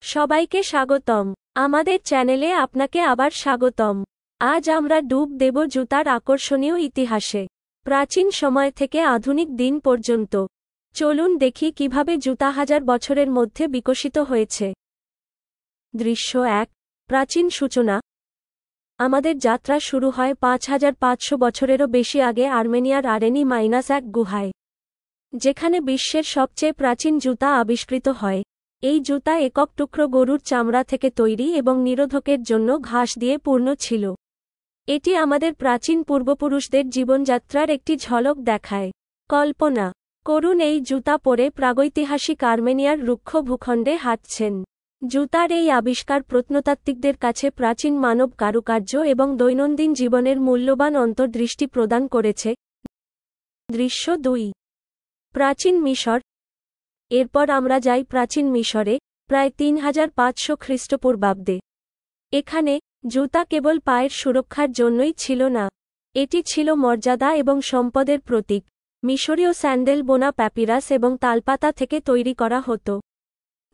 সবাইকে স্বাগতম। আমাদের চ্যানেলে আপনাকে আবার স্বাগতম। আজ আমরা ডুব দেব জুতার আকর্ষণীয় ইতিহাসে, প্রাচীন সময় থেকে আধুনিক দিন পর্যন্ত। চলুন দেখি কিভাবে জুতা হাজার বছরের মধ্যে বিকশিত হয়েছে। দৃশ্য 1। প্রাচীন সূচনা। আমাদের যাত্রা শুরু হয় 5500 বছরেরও বেশি আগে আর্মেনিয়ার আরেনি-1 গুহায়, যেখানে বিশ্বের সবচেয়ে প্রাচীন জুতা আবিষ্কৃত হয়। এই জুতা একক টুকরো গরুর চামড়া থেকে তৈরি এবং নিরোধকের জন্য ঘাস দিয়ে পূর্ণ ছিল। এটি আমাদের প্রাচীন পূর্বপুরুষদের জীবনযাত্রার একটি ঝলক দেখায়। কল্পনা করুন এই জুতা পরে প্রাগৈতিহাসিক আর্মেনিয়ার রুক্ষ ভূখণ্ডে হাঁটছেন। জুতার এই আবিষ্কার প্রত্নতাত্ত্বিকদের কাছে প্রাচীন মানব কারুকার্য এবং দৈনন্দিন জীবনের মূল্যবান অন্তর্দৃষ্টি প্রদান করেছে। দৃশ্য 2। প্রাচীন মিশর। এরপর আমরা যাই প্রাচীন মিশরে, প্রায় 3500 খ্রিস্টপূর্বাব্দে। এখানে জুতা কেবল পায়ের সুরক্ষার জন্যই ছিল না, এটি ছিল মর্যাদা এবং সম্পদের প্রতীক। মিশরীয় স্যান্ডেল বোনা প্যাপিরাস এবং তালপাতা থেকে তৈরি করা হতো।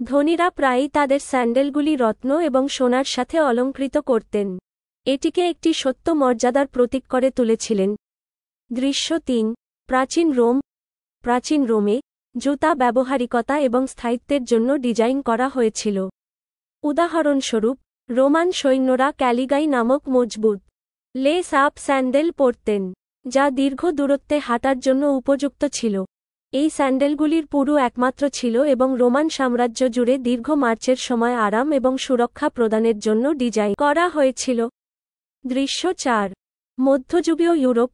ধনীরা প্রায়ই তাদের স্যান্ডেলগুলি রত্ন এবং সোনার সাথে অলঙ্কৃত করতেন। এটিকে একটি সত্য মর্যাদার প্রতীক করে তুলেছিলেন। দৃশ্য 3। প্রাচীন রোম। প্রাচীন রোমে জুতা ব্যবহারিকতা এবং স্থায়িত্বের জন্য ডিজাইন করা হয়েছিল। উদাহরণস্বরূপ, রোমান সৈন্যরা ক্যালিগাই নামক মজবুত লেস আপ স্যান্ডেল পরতেন, যা দীর্ঘ দূরত্বে হাঁটার জন্য উপযুক্ত ছিল। এই স্যান্ডেলগুলির পুরু একমাত্র ছিল এবং রোমান সাম্রাজ্য জুড়ে দীর্ঘ মার্চের সময় আরাম এবং সুরক্ষা প্রদানের জন্য ডিজাইন করা হয়েছিল। দৃশ্য 4। মধ্যযুগীয় ইউরোপ।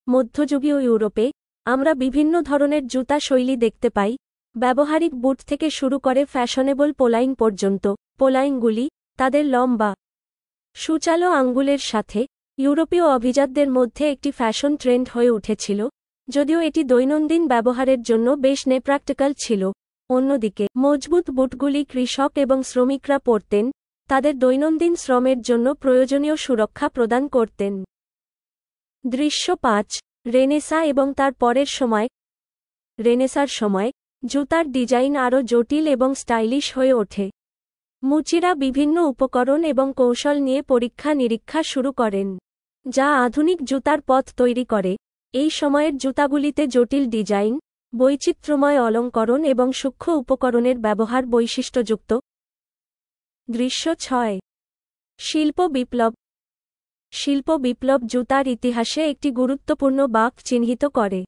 মধ্যযুগীয় ইউরোপে আমরা বিভিন্ন ধরনের জুতা শৈলী দেখতে পাই, ব্যবহারিক বুট থেকে শুরু করে ফ্যাশনেবল পোলাইন পর্যন্ত। পোলাইনগুলি তাদের লম্বা সুচালো আঙ্গুলের সাথে ইউরোপীয় অভিজাতদের মধ্যে একটি ফ্যাশন ট্রেন্ড হয়ে উঠেছিল, যদিও এটি দৈনন্দিন ব্যবহারের জন্য বেশ নেপ্র্যাকটিক্যাল ছিল। অন্যদিকে মজবুত বুটগুলি কৃষক এবং শ্রমিকরা পরতেন, তাদের দৈনন্দিন শ্রমের জন্য প্রয়োজনীয় সুরক্ষা প্রদান করতেন। দৃশ্য 5। রেনেসাঁ এবং তার পরের সময়। রেনেসাঁর সময় জুতার ডিজাইন আরও জটিল এবং স্টাইলিশ হয়ে ওঠে। মুচিরা বিভিন্ন উপকরণ এবং কৌশল নিয়ে পরীক্ষা নিরীক্ষা শুরু করেন, যা আধুনিক জুতার পথ তৈরি করে। এই সময়ের জুতাগুলিতে জটিল ডিজাইন, বৈচিত্র্যময় অলঙ্করণ এবং সূক্ষ্ম উপকরণের ব্যবহার বৈশিষ্ট্যযুক্ত। দৃশ্য 6। শিল্প বিপ্লব। শিল্প বিপ্লব জুতার ইতিহাসে একটি গুরুত্বপূর্ণ বাঁক চিহ্নিত করে।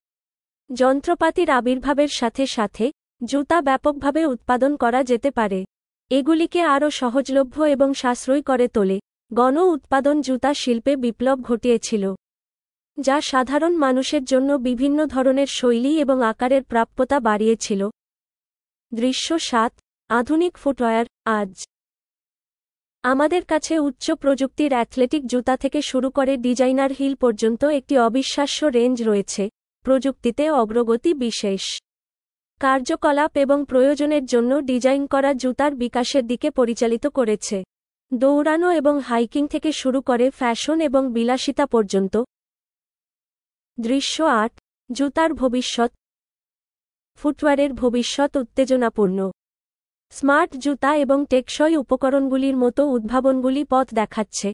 যন্ত্রপাতির আবির্ভাবের সাথে সাথে জুতা ব্যাপকভাবে উৎপাদন করা যেতে পারে। এগুলিকে আরও সহজলভ্য এবং সাশ্রয়ী করে তোলে। গণ উৎপাদন জুতা শিল্পে বিপ্লব ঘটিয়েছিল, যা সাধারণ মানুষের জন্য বিভিন্ন ধরনের শৈলী এবং আকারের প্রাপ্যতা বাড়িয়েছিল। দৃশ্য 7। আধুনিক ফুটওয়্যার। আজ আমাদের কাছে উচ্চ প্রযুক্তির অ্যাথলেটিক জুতা থেকে শুরু করে ডিজাইনার হিল পর্যন্ত একটি অবিশ্বাস্য রেঞ্জ রয়েছে। প্রযুক্তিতে অগ্রগতি বিশেষ কার্যকলাপ এবং প্রয়োজনের জন্য ডিজাইন করা জুতার বিকাশের দিকে পরিচালিত করেছে। দৌড়ানো এবং হাইকিং থেকে শুরু করে ফ্যাশন এবং বিলাসিতা পর্যন্ত। দৃশ্য 8। জুতার ভবিষ্যৎ। ফুটওয়্যারের ভবিষ্যৎ উত্তেজনাপূর্ণ। স্মার্ট জুতা এবং টেকসই উপকরণগুলির মতো উদ্ভাবনগুলি পথ দেখাচ্ছে।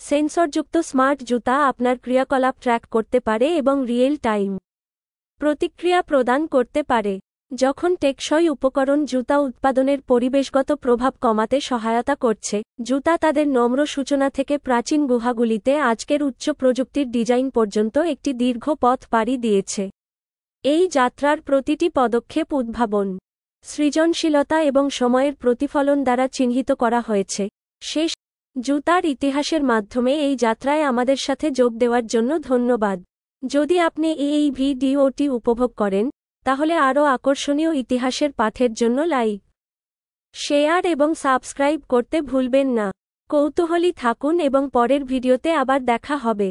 সেন্সরযুক্ত স্মার্ট জুতা আপনার ক্রিয়াকলাপ ট্র্যাক করতে পারে এবং রিয়েল টাইম প্রতিক্রিয়া প্রদান করতে পারে। যখন টেকসই উপকরণ জুতা উৎপাদনের পরিবেশগত প্রভাব কমাতে সহায়তা করছে, জুতা তাদের নম্র সূচনা থেকে প্রাচীন গুহাগুলিতে আজকের উচ্চ প্রযুক্তির ডিজাইন পর্যন্ত একটি দীর্ঘ পথ পাড়ি দিয়েছে। এই যাত্রার প্রতিটি পদক্ষেপ উদ্ভাবন, সৃজনশীলতা এবং সময়ের প্রতিফলন দ্বারা চিহ্নিত করা হয়েছে। শেষ জুতার ইতিহাসের মাধ্যমে এই যাত্রায় আমাদের সাথে যোগ দেওয়ার জন্য ধন্যবাদ। যদি আপনি এই ভিডিওটি উপভোগ করেন, তাহলে আরও আকর্ষণীয় ইতিহাসের পাঠের জন্য লাইক, শেয়ার এবং সাবস্ক্রাইব করতে ভুলবেন না। কৌতূহলী থাকুন এবং পরের ভিডিওতে আবার দেখা হবে।